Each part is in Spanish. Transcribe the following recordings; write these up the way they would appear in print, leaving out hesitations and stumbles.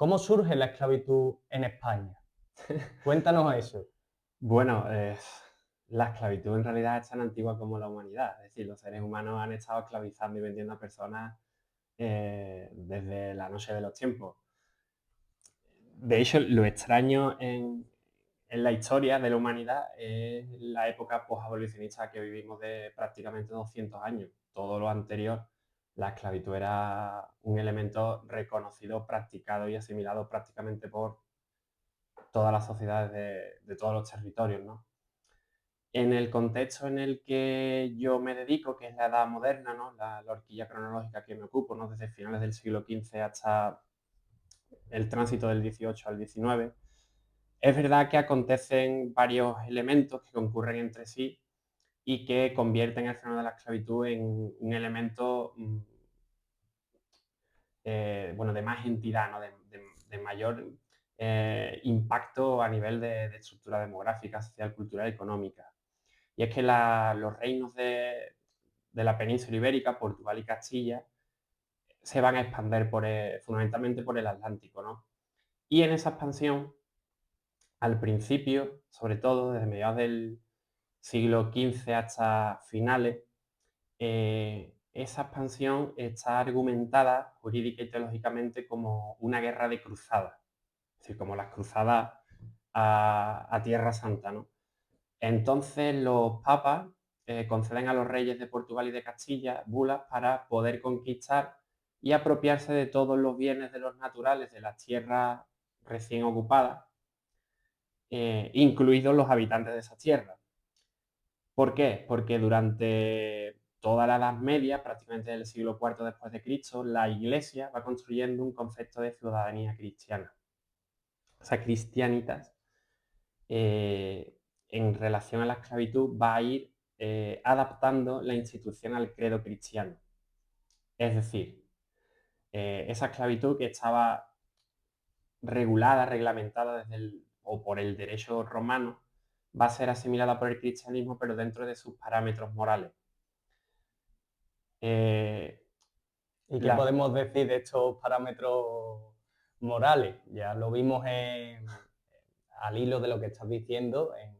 ¿Cómo surge la esclavitud en España? Cuéntanos eso. Bueno, la esclavitud en realidad es tan antigua como la humanidad. Es decir, los seres humanos han estado esclavizando y vendiendo a personas desde la noche de los tiempos. De hecho, lo extraño en la historia de la humanidad es la época posabolicionista que vivimos de prácticamente 200 años. Todo lo anterior, la esclavitud era un elemento reconocido, practicado y asimilado prácticamente por todas las sociedades de todos los territorios, ¿no? En el contexto en el que yo me dedico, que es la edad moderna, ¿no? La horquilla cronológica que me ocupo, ¿no? Desde finales del siglo XV hasta el tránsito del XVIII al XIX, es verdad que acontecen varios elementos que concurren entre sí y que convierten el fenómeno de la esclavitud en un elemento bueno, de más entidad, ¿no? De mayor impacto a nivel de estructura demográfica, social, cultural y económica. Y es que los reinos de la península ibérica, Portugal y Castilla, se van a expandir fundamentalmente por el Atlántico, ¿no? Y en esa expansión, al principio, sobre todo desde mediados del siglo XV hasta finales, esa expansión está argumentada jurídica y teológicamente como una guerra de cruzadas, es decir, como las cruzadas a Tierra Santa, ¿no? Entonces los papas conceden a los reyes de Portugal y de Castilla bulas para poder conquistar y apropiarse de todos los bienes de los naturales de las tierras recién ocupadas, incluidos los habitantes de esas tierras. ¿Por qué? Porque durante toda la Edad Media, prácticamente del siglo IV después de Cristo, la Iglesia va construyendo un concepto de ciudadanía cristiana. O sea, cristianitas, eh, en relación a la esclavitud, va a ir adaptando la institución al credo cristiano. Es decir, esa esclavitud que estaba regulada, reglamentada o por el derecho romano, va a ser asimilada por el cristianismo, pero dentro de sus parámetros morales. Eh, ¿Y qué la, podemos decir de estos parámetros morales? Ya lo vimos al hilo de lo que estás diciendo, en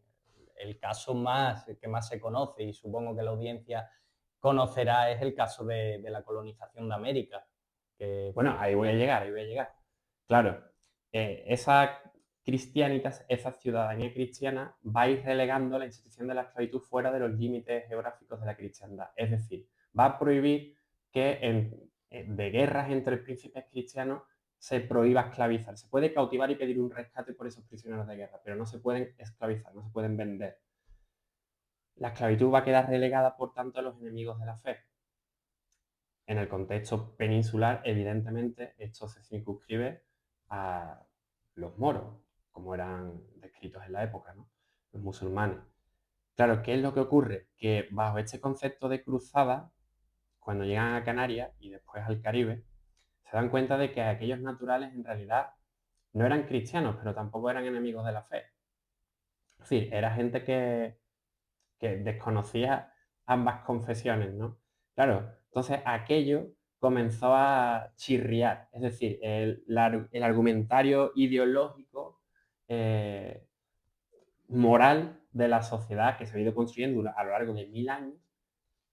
el caso que más se conoce y supongo que la audiencia conocerá es el caso de la colonización de América. bueno, ahí voy a llegar, ahí voy a llegar. Claro, esa cristianitas, esa ciudadanía cristiana, va a ir relegando la institución de la esclavitud fuera de los límites geográficos de la cristiandad. Es decir, va a prohibir que de guerras entre príncipes cristianos se prohíba esclavizar. Se puede cautivar y pedir un rescate por esos prisioneros de guerra, pero no se pueden esclavizar, no se pueden vender. La esclavitud va a quedar relegada, por tanto, a los enemigos de la fe. En el contexto peninsular, evidentemente, esto se circunscribe a los moros, como eran descritos en la época, ¿no? Los musulmanes. Claro, ¿qué es lo que ocurre? Que bajo este concepto de cruzada, cuando llegan a Canarias y después al Caribe, se dan cuenta de que aquellos naturales en realidad no eran cristianos, pero tampoco eran enemigos de la fe. Es decir, era gente que desconocía ambas confesiones, ¿no? Claro, entonces aquello comenzó a chirriar, es decir, el argumentario ideológico, eh, moral de la sociedad que se ha ido construyendo a lo largo de 1000 años,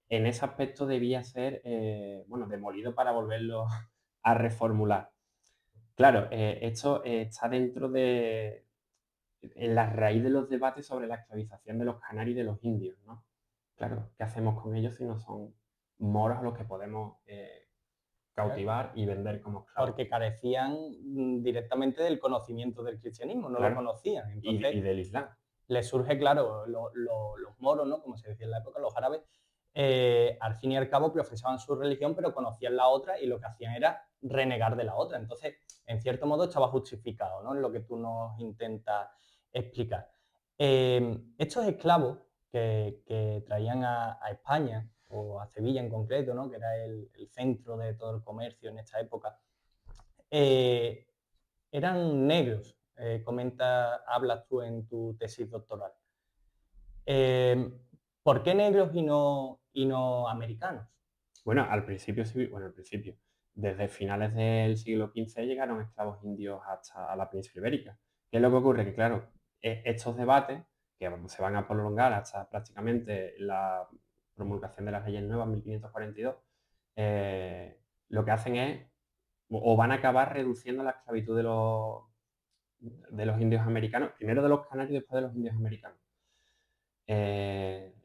en ese aspecto debía ser, bueno, demolido para volverlo a reformular. Claro, esto está dentro en la raíz de los debates sobre la esclavización de los canarios y de los indios, ¿no? Claro, ¿qué hacemos con ellos si no son moros a los que podemos cautivar y vender como esclavos? Porque carecían directamente del conocimiento del cristianismo, no lo Claro, conocían. y Entonces, del Islam. les surge, claro, los moros, ¿no? Como se decía en la época, los árabes, al fin y al cabo profesaban su religión, pero conocían la otra y lo que hacían era renegar de la otra. Entonces, en cierto modo, estaba justificado, ¿no? En lo que tú nos intentas explicar. Estos esclavos que traían a España, o a Sevilla en concreto, ¿no? Que era el centro de todo el comercio en esta época, eh, eran negros, hablas tú en tu tesis doctoral. Eh, ¿Por qué negros y no americanos? Bueno, al principio sí, bueno, al principio. desde finales del siglo XV llegaron esclavos indios hasta la península ibérica. ¿Qué es lo que ocurre? Que claro, estos debates, que se van a prolongar hasta prácticamente la promulgación de las leyes nuevas, 1542, lo que hacen es, o van a acabar reduciendo la esclavitud de los indios americanos, primero de los canarios y después de los indios americanos.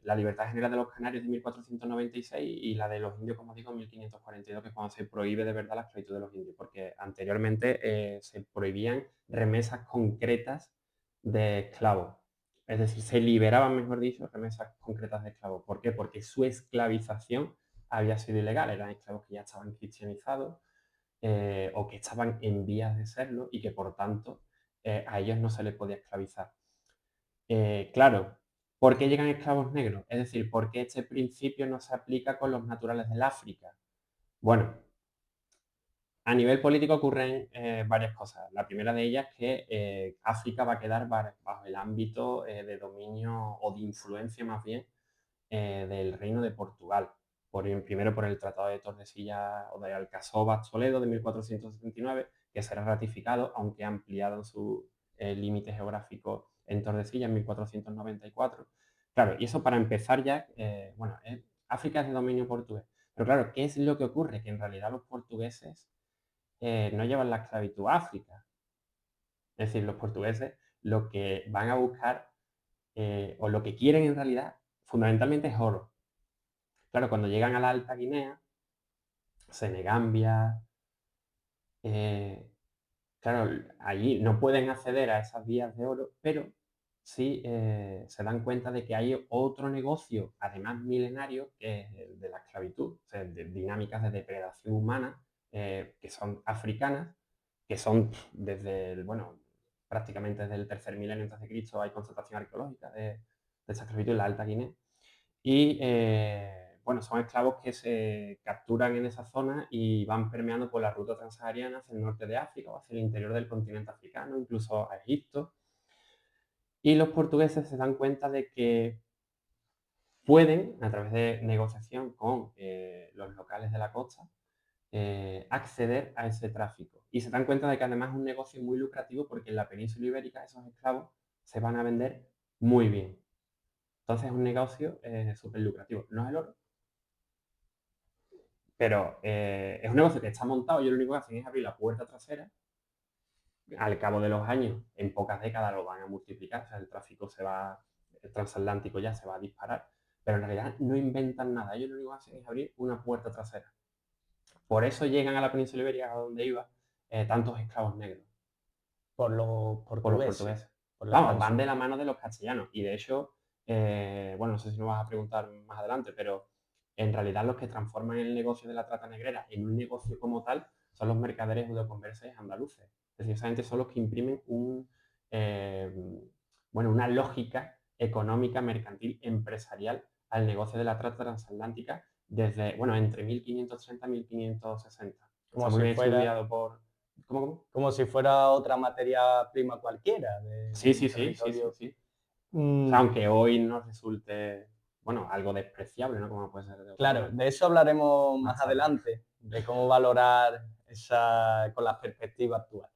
La libertad general de los canarios de 1496 y la de los indios, como digo, en 1542, que es cuando se prohíbe de verdad la esclavitud de los indios, porque anteriormente se prohibían remesas concretas de esclavos. Es decir, se liberaban, mejor dicho, remesas concretas de esclavos. ¿Por qué? Porque su esclavización había sido ilegal. Eran esclavos que ya estaban cristianizados o que estaban en vías de serlo y que, por tanto, a ellos no se les podía esclavizar. Claro, ¿por qué llegan esclavos negros? Es decir, ¿por qué este principio no se aplica con los naturales del África? Bueno, a nivel político ocurren varias cosas. La primera de ellas es que África va a quedar bajo el ámbito de dominio o de influencia más bien del Reino de Portugal. Primero por el Tratado de Tordesillas o de Alcazovas-Toledo de 1479, que será ratificado, aunque ampliado su límite geográfico en Tordesillas en 1494. Claro, y eso para empezar ya, bueno, África es de dominio portugués. Pero claro, ¿qué es lo que ocurre? Que en realidad los portugueses no llevan la esclavitud a África. Es decir, los portugueses lo que van a buscar o lo que quieren en realidad fundamentalmente es oro. Claro, cuando llegan a la Alta Guinea, Senegambia, claro, allí no pueden acceder a esas vías de oro, pero sí se dan cuenta de que hay otro negocio, además milenario, que es el de la esclavitud, o sea, de dinámicas de depredación humana que son africanas, que son bueno, prácticamente desde el tercer milenio antes de Cristo hay constatación arqueológica de esa esclavitud en la Alta Guinea. Y bueno, son esclavos que se capturan en esa zona y van permeando por la ruta transsahariana hacia el norte de África o hacia el interior del continente africano, incluso a Egipto. Y los portugueses se dan cuenta de que pueden, a través de negociación con los locales de la costa, acceder a ese tráfico. Y se dan cuenta de que además es un negocio muy lucrativo porque en la península ibérica esos esclavos se van a vender muy bien. Entonces es un negocio súper lucrativo. No es el oro, pero es un negocio que está montado y lo único que hacen es abrir la puerta trasera. Al cabo de los años, en pocas décadas lo van a multiplicar, o sea, el tráfico el transatlántico ya se va a disparar, pero en realidad no inventan nada. Ellos lo único que hacen es abrir una puerta trasera. Por eso llegan a la península ibérica, a donde iba, tantos esclavos negros. Por los Por los portugueses. portugueses. Por la Vamos, van expansión. de la mano de los castellanos. Y de hecho, bueno, no sé si nos vas a preguntar más adelante, pero en realidad los que transforman el negocio de la trata negrera en un negocio como tal son los mercaderes judeoconversos andaluces. Es decir, esa gente son los que imprimen bueno, una lógica económica, mercantil, empresarial al negocio de la trata transatlántica desde, bueno, entre 1530 y 1560. Como Está muy si bien fuera, estudiado por... ¿Cómo? como si fuera otra materia prima cualquiera Sí, del sí, sí, sí, sí, territorio. sí. O Mm, sea, aunque hoy nos resulte, bueno, algo despreciable, ¿no? Como puede ser de otra claro, manera. de eso hablaremos Más más tarde. adelante, de cómo valorar esa con la perspectiva actual.